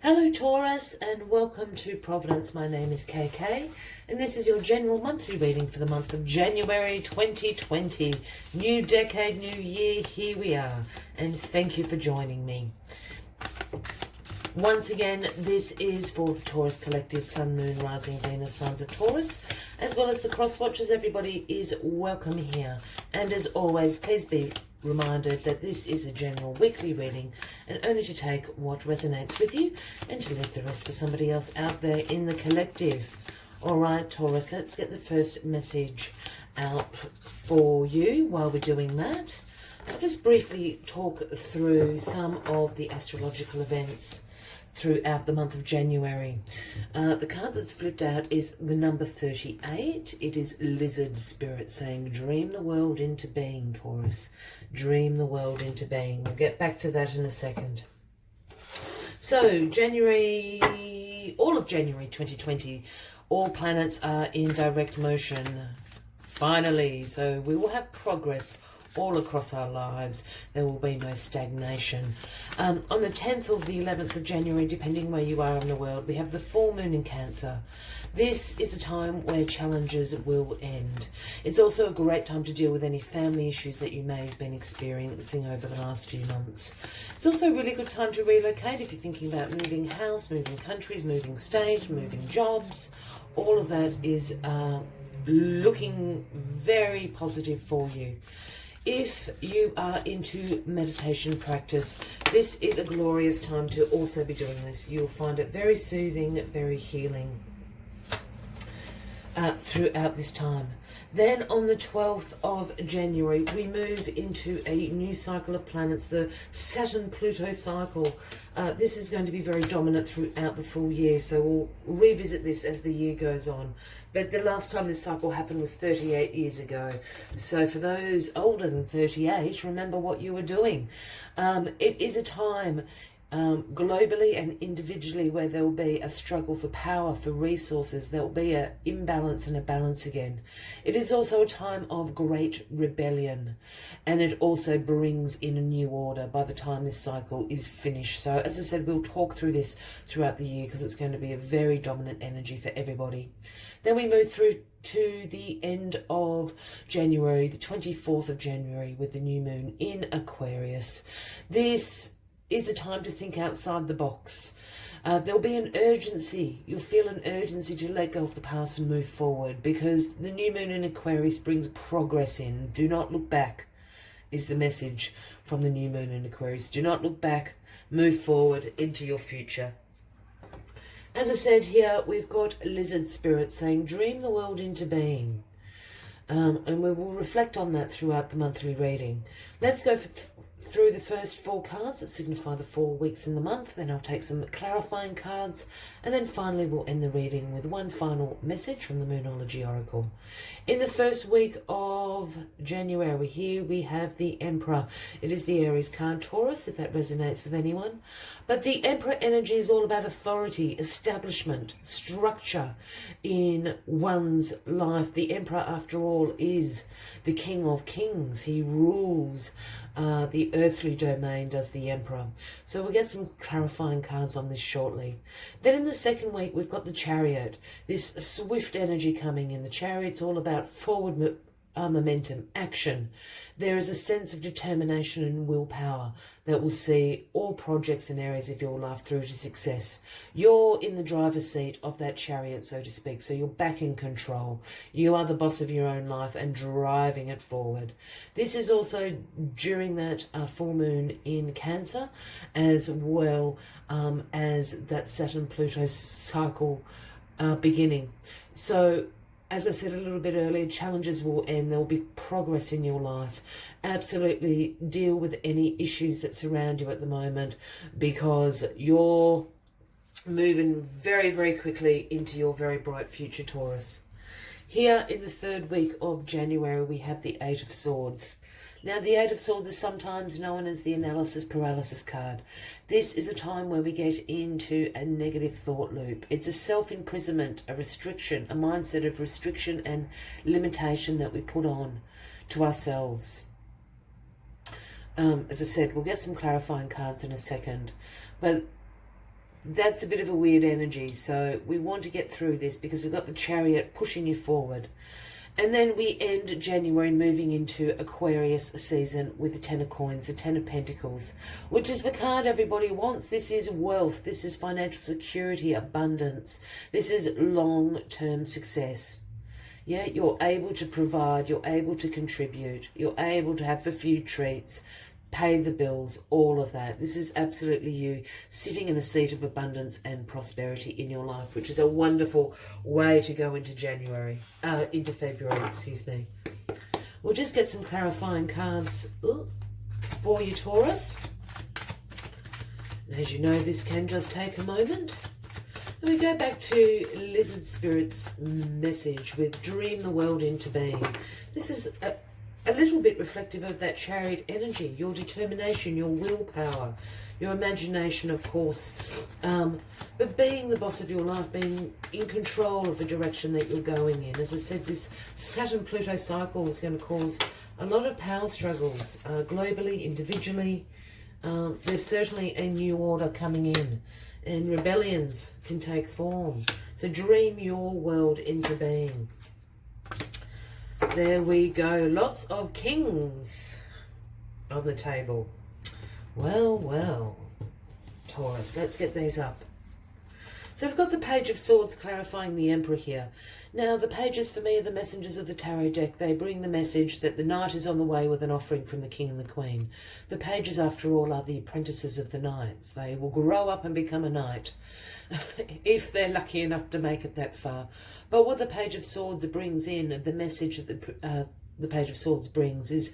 Hello Taurus and welcome to Providence. My name is KK and this is your general monthly reading for the month of January 2020. New decade, new year, here we are, and thank you for joining me. Once again, this is for the Taurus Collective, Sun, Moon, Rising, Venus, signs of Taurus, as well as the cross watchers. Everybody is welcome here. And as always, please be reminded that this is a general weekly reading and only to take what resonates with you and to leave the rest for somebody else out there in the collective. All right, Taurus, let's get the first message out for you. While we're doing that, I'll just briefly talk through some of the astrological events throughout the month of January. The card that's flipped out is the number 38. It is Lizard Spirit saying, dream the world into being, Taurus. Dream the world into being. We'll get back to that in a second. So, January, all of January 2020, all planets are in direct motion, finally. So we will have progress all across our lives. There will be no stagnation. On the 10th or the 11th of January, depending where you are in the world, we have the full moon in Cancer. This is a time where challenges will end. It's also a great time to deal with any family issues that you may have been experiencing over the last few months. It's also a really good time to relocate if you're thinking about moving house, moving countries, moving state, moving jobs. All of that is looking very positive for you. If you are into meditation practice, this is a glorious time to also be doing this. You'll find it very soothing, very healing throughout this time. Then on the 12th of January, we move into a new cycle of planets, the Saturn-Pluto cycle. This is going to be very dominant throughout the full year, so we'll revisit this as the year goes on. But the last time this cycle happened was 38 years ago. So for those older than 38, remember what you were doing. It is a time globally and individually where there will be a struggle for power, for resources. There will be an imbalance and a balance again. It is also a time of great rebellion, and it also brings in a new order by the time this cycle is finished. So as I said, we'll talk through this throughout the year because it's going to be a very dominant energy for everybody. Then we move through to the end of January, the 24th of January, with the new moon in Aquarius. This is a time to think outside the box. There'll be an urgency. You'll feel an urgency to let go of the past and move forward because the new moon in Aquarius brings progress in. Do not look back is the message from the new moon in Aquarius. Do not look back. Move forward into your future. As I said here, we've got Lizard Spirit saying, dream the world into being. And we will reflect on that throughout the monthly reading. Let's go through the first 4 cards that signify the 4 weeks in the month. Then I'll take some clarifying cards. And then finally we'll end the reading with one final message from the Moonology Oracle. In the first week of January, here we have the Emperor. It is the Aries card, Taurus, if that resonates with anyone. But the Emperor energy is all about authority, establishment, structure in one's life. The Emperor, after all, is the King of Kings. He rules the earthly domain, does the Emperor. So we'll get some clarifying cards on this shortly. Then in the second week, we've got the Chariot. This swift energy coming in. The Chariot's all about forward momentum, action. There is a sense of determination and willpower that will see all projects and areas of your life through to success. You're in the driver's seat of that chariot, so to speak, so you're back in control. You are the boss of your own life and driving it forward. This is also during that full moon in Cancer, as well as that Saturn-Pluto cycle beginning. So as I said a little bit earlier, challenges will end. There will be progress in your life. Absolutely deal with any issues that surround you at the moment because you're moving very, very quickly into your very bright future, Taurus. Here in the third week of January, we have the 8 of Swords. Now, the 8 of Swords is sometimes known as the analysis paralysis card. This is a time where we get into a negative thought loop. It's a self-imprisonment, a restriction, a mindset of restriction and limitation that we put on to ourselves. As I said, we'll get some clarifying cards in a second. But that's a bit of a weird energy. So we want to get through this because we've got the Chariot pushing you forward. And then we end January moving into Aquarius season with the Ten of Coins, the Ten of Pentacles, which is the card everybody wants. This is wealth. This is financial security, abundance. This is long-term success. Yeah, you're able to provide, you're able to contribute, you're able to have a few treats, pay the bills, all of that. This is absolutely you sitting in a seat of abundance and prosperity in your life, which is a wonderful way to go into into February, excuse me. We'll just get some clarifying cards for you, Taurus. And as you know, this can just take a moment. And we go back to Lizard Spirit's message with Dream the World into Being. This is a little bit reflective of that Chariot energy, your determination, your willpower, your imagination, of course, but being the boss of your life, being in control of the direction that you're going in. As I said, this Saturn-Pluto cycle is going to cause a lot of power struggles, globally, individually. There's certainly a new order coming in, and rebellions can take form. So dream your world into being. There we go. Lots of kings on the table. Well, well, Taurus, let's get these up. So we've got the Page of Swords clarifying the Emperor here. Now, the pages for me are the messengers of the tarot deck. They bring the message that the knight is on the way with an offering from the king and the queen. The pages, after all, are the apprentices of the knights. They will grow up and become a knight if they're lucky enough to make it that far. But what the Page of Swords brings in, the message that the Page of Swords brings is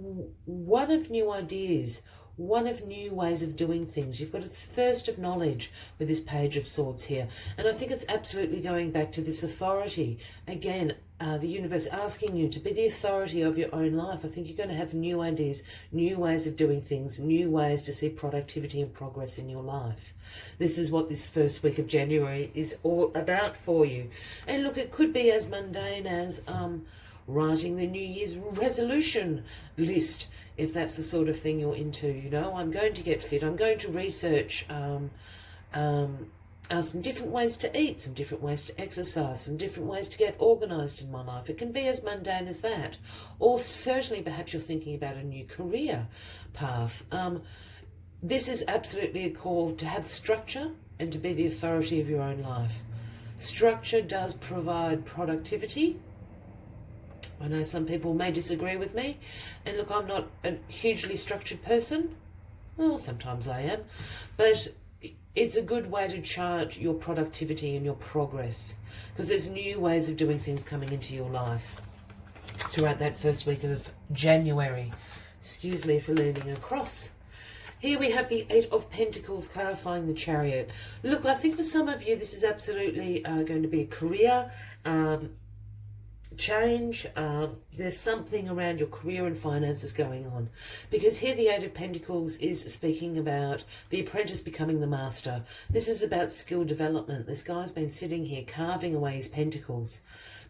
one of new ideas, one of new ways of doing things. You've got a thirst of knowledge with this Page of Swords here. And I think it's absolutely going back to this authority. Again, the universe asking you to be the authority of your own life. I think you're going to have new ideas, new ways of doing things, new ways to see productivity and progress in your life. This is what this first week of January is all about for you. And look, it could be as mundane as writing the New Year's resolution list, if that's the sort of thing you're into. You know, I'm going to get fit, I'm going to research some different ways to eat, some different ways to exercise, some different ways to get organised in my life. It can be as mundane as that. Or certainly perhaps you're thinking about a new career path. This is absolutely a call to have structure and to be the authority of your own life. Structure does provide productivity. I know some people may disagree with me. And look, I'm not a hugely structured person. Well, sometimes I am. But it's a good way to chart your productivity and your progress, because there's new ways of doing things coming into your life throughout that first week of January. Excuse me for leaning across. Here we have the Eight of Pentacles clarifying the Chariot. Look, I think for some of you this is absolutely going to be a career change. There's something around your career and finances going on, because here the Eight of Pentacles is speaking about the apprentice becoming the master. This is about skill development. This guy's been sitting here carving away his pentacles,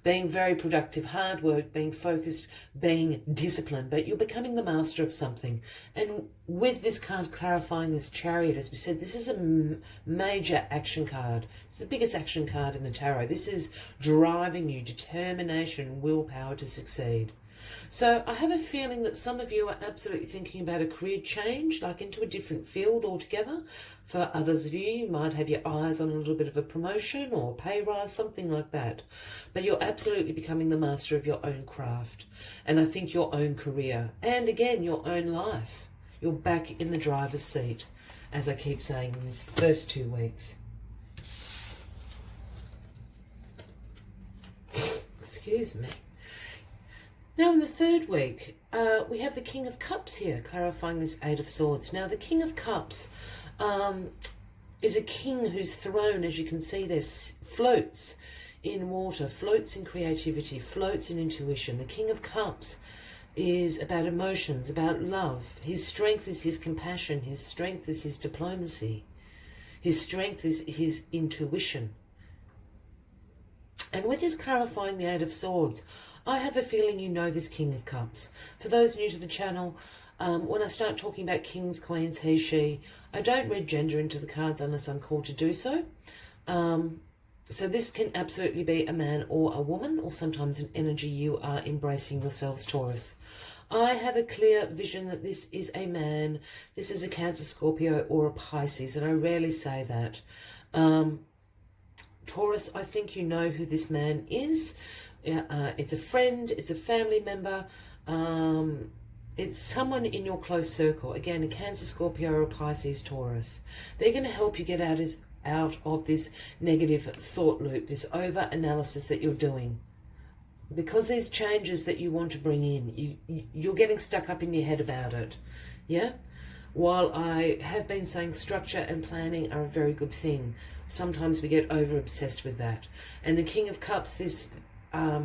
being very productive, hard work, being focused, being disciplined, but you're becoming the master of something. And with this card clarifying this Chariot, as we said, this is a major action card. It's the biggest action card in the tarot. This is driving you, determination, willpower to succeed. So I have a feeling that some of you are absolutely thinking about a career change, like into a different field altogether. For others of you, you might have your eyes on a little bit of a promotion or pay rise, something like that. But you're absolutely becoming the master of your own craft. And I think your own career. And again, your own life. You're back in the driver's seat, as I keep saying in these first 2 weeks. Excuse me. Now in the third week, we have the King of Cups here, clarifying this Eight of Swords. Now the King of Cups is a king whose throne, as you can see there, floats in water, floats in creativity, floats in intuition. The King of Cups is about emotions, about love. His strength is his compassion. His strength is his diplomacy. His strength is his intuition. And with this clarifying the Eight of Swords, I have a feeling you know this King of Cups. For those new to the channel, When I start talking about kings, queens, he, she, I don't read gender into the cards unless I'm called to do so. So this can absolutely be a man or a woman, or sometimes an energy you are embracing yourselves, Taurus. I have a clear vision that this is a man, this is a Cancer, Scorpio, or a Pisces, and I rarely say that. Taurus, I think you know who this man is. It's a friend, it's a family member, it's someone in your close circle. Again, a Cancer, Scorpio, or a Pisces, Taurus. They're going to help you get out of this negative thought loop, this over-analysis that you're doing. Because there's changes that you want to bring in, you're getting stuck up in your head about it. Yeah? While I have been saying structure and planning are a very good thing, sometimes we get over-obsessed with that. And the King of Cups, this, I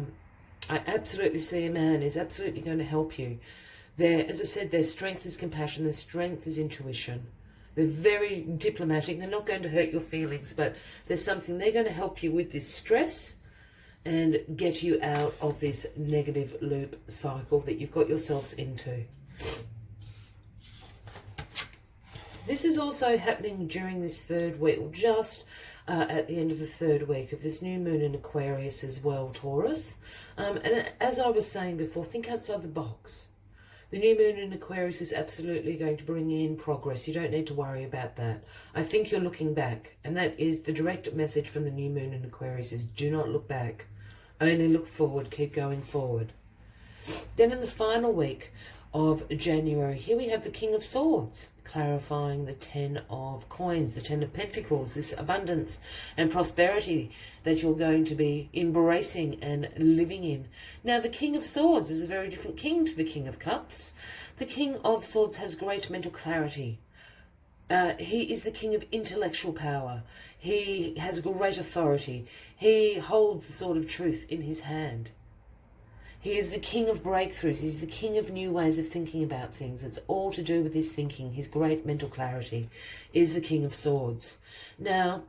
absolutely see a man is absolutely going to help you. As I said, their strength is compassion, their strength is intuition. They're very diplomatic, they're not going to hurt your feelings, but there's something, they're going to help you with this stress and get you out of this negative loop cycle that you've got yourselves into. This is also happening during this third week, or just at the end of the third week of this new moon in Aquarius as well, Taurus. And as I was saying before, think outside the box. The new moon in Aquarius is absolutely going to bring in progress. You don't need to worry about that. I think you're looking back, and that is the direct message from the new moon in Aquarius is do not look back. Only look forward, keep going forward. Then in the final week of January, here we have the King of Swords, clarifying the 10 of coins, the 10 of pentacles, this abundance and prosperity that you're going to be embracing and living in. Now, the King of Swords is a very different king to the King of Cups. The King of Swords has great mental clarity. He is the king of intellectual power. He has great authority. He holds the sword of truth in his hand. He is the king of breakthroughs. He's the king of new ways of thinking about things. It's all to do with his thinking. His great mental clarity is the King of Swords. Now,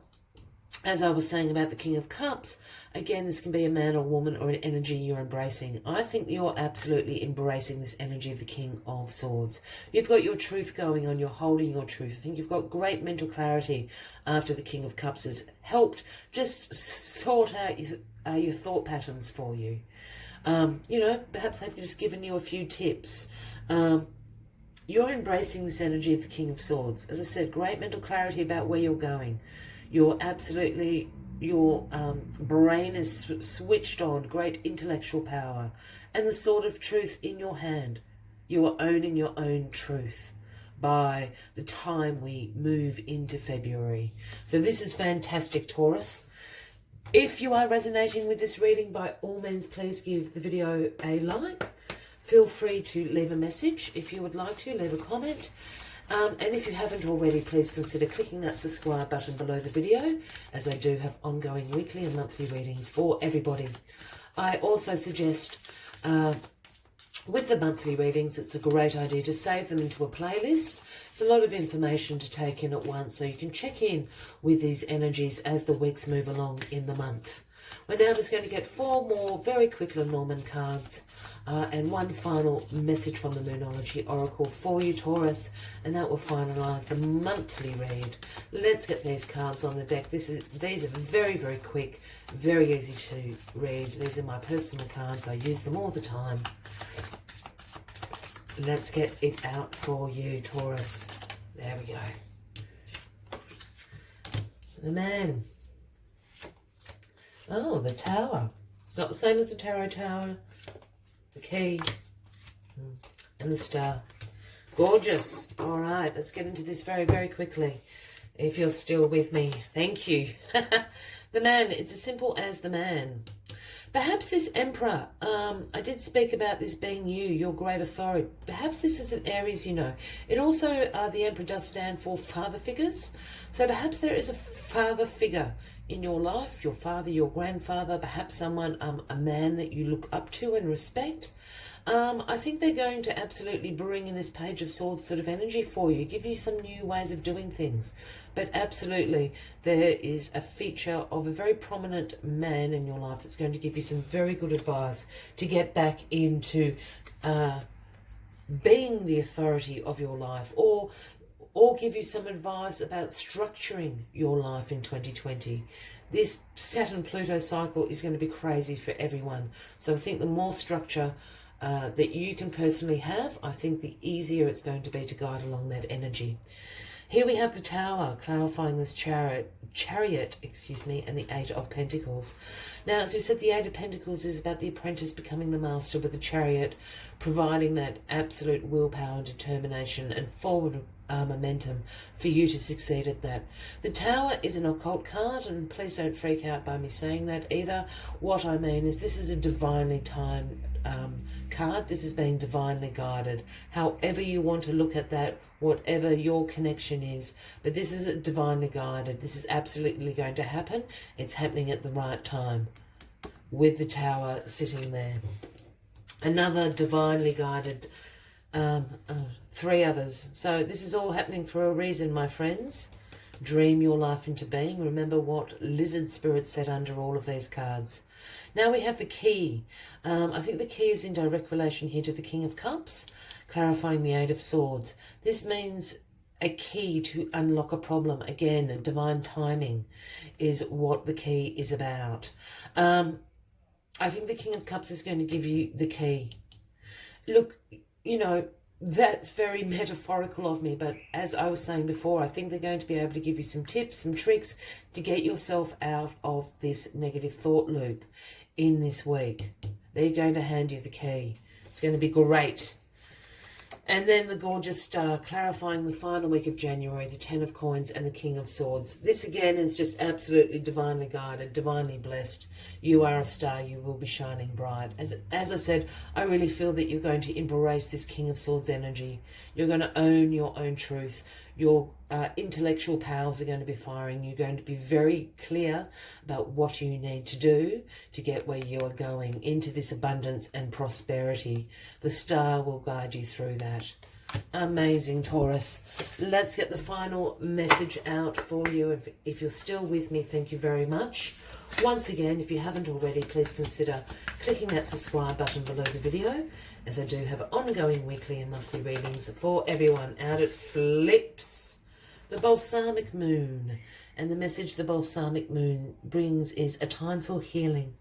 as I was saying about the King of Cups, again, this can be a man or woman or an energy you're embracing. I think you're absolutely embracing this energy of the King of Swords. You've got your truth going on. You're holding your truth. I think you've got great mental clarity after the King of Cups has helped just sort out your thought patterns for you. You know, perhaps they've just given you a few tips. You're embracing this energy of the King of Swords. As I said, great mental clarity about where you're going. You're absolutely, your brain is switched on, great intellectual power, and the sword of truth in your hand. You are owning your own truth by the time we move into February. So this is fantastic, Taurus. If you are resonating with this reading, by all means, please give the video a like. Feel free to leave a message if you would like to, leave a comment. And if you haven't already, please consider clicking that subscribe button below the video, as I do have ongoing weekly and monthly readings for everybody. I also suggest with the monthly readings, it's a great idea to save them into a playlist. It's a lot of information to take in at once, so you can check in with these energies as the weeks move along in the month. We're now just going to get 4 more very quick Lenormand cards and one final message from the Moonology Oracle for you, Taurus, and that will finalise the monthly read. Let's get these cards on the deck. These are very, very quick, very easy to read. These are my personal cards. I use them all the time. Let's get it out for you, Taurus. There we go. The Man. Oh, the Tower. It's not the same as the Tarot Tower. The Key. And the Star. Gorgeous. All right, let's get into this very, very quickly. If you're still with me. Thank you. The Man. It's as simple as the Man. Perhaps this Emperor, I did speak about this being you, your great authority. Perhaps this is an Aries, you know. It also, the Emperor does stand for father figures. So perhaps there is a father figure in your life, your father, your grandfather, perhaps someone, a man that you look up to and respect. I think they're going to absolutely bring in this Page of Swords sort of energy for you, give you some new ways of doing things. But absolutely, there is a feature of a very prominent man in your life that's going to give you some very good advice to get back into being the authority of your life, or give you some advice about structuring your life in 2020. This Saturn-Pluto cycle is going to be crazy for everyone. So I think the more structure that you can personally have, I think the easier it's going to be to guide along that energy. Here we have the Tower, clarifying this chariot, and the Eight of Pentacles. Now, as we said, the Eight of Pentacles is about the apprentice becoming the master, with the Chariot providing that absolute willpower and determination and forward momentum for you to succeed at that. The Tower is an occult card, and please don't freak out by me saying that either. What I mean is this is a divinely timed card. This is being divinely guided. However you want to look at that, whatever your connection is, but this is divinely guided. This is absolutely going to happen. It's happening at the right time with the Tower sitting there. Another divinely guided, three others. So this is all happening for a reason, my friends. Dream your life into being. Remember what lizard spirit said under all of these cards. Now we have the key. I think the key is in direct relation here to the King of Cups, clarifying the Eight of Swords. This means a key to unlock a problem. Again, divine timing is what the key is about. I think the King of Cups is going to give you the key. Look, you know, that's very metaphorical of me, but as I was saying before, I think they're going to be able to give you some tips, some tricks to get yourself out of this negative thought loop in this week. They're going to hand you the key. It's going to be great. And then the gorgeous star, clarifying the final week of January, the Ten of Coins and the King of Swords. This again is just absolutely divinely guided, divinely blessed. You are a star, you will be shining bright. As I said, I really feel that you're going to embrace this King of Swords energy. You're going to own your own truth. Your intellectual powers are going to be firing. You're going to be very clear about what you need to do to get where you are going, into this abundance and prosperity. The star will guide you through that. Amazing, Taurus. Let's get the final message out for you. If you're still with me, thank you very much. Once again, if you haven't already, please consider clicking that subscribe button below the video, as I do have ongoing weekly and monthly readings for everyone. Out it flips. The Balsamic Moon. And the message the Balsamic Moon brings is a time for healing.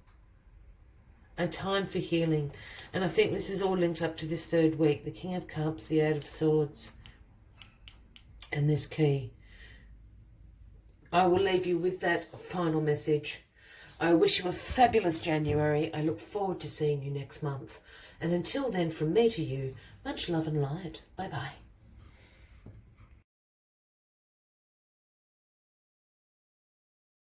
A time for healing. And I think this is all linked up to this third week. The King of Cups, the Eight of Swords, and this key. I will leave you with that final message. I wish you a fabulous January. I look forward to seeing you next month. And until then, from me to you, much love and light. Bye-bye.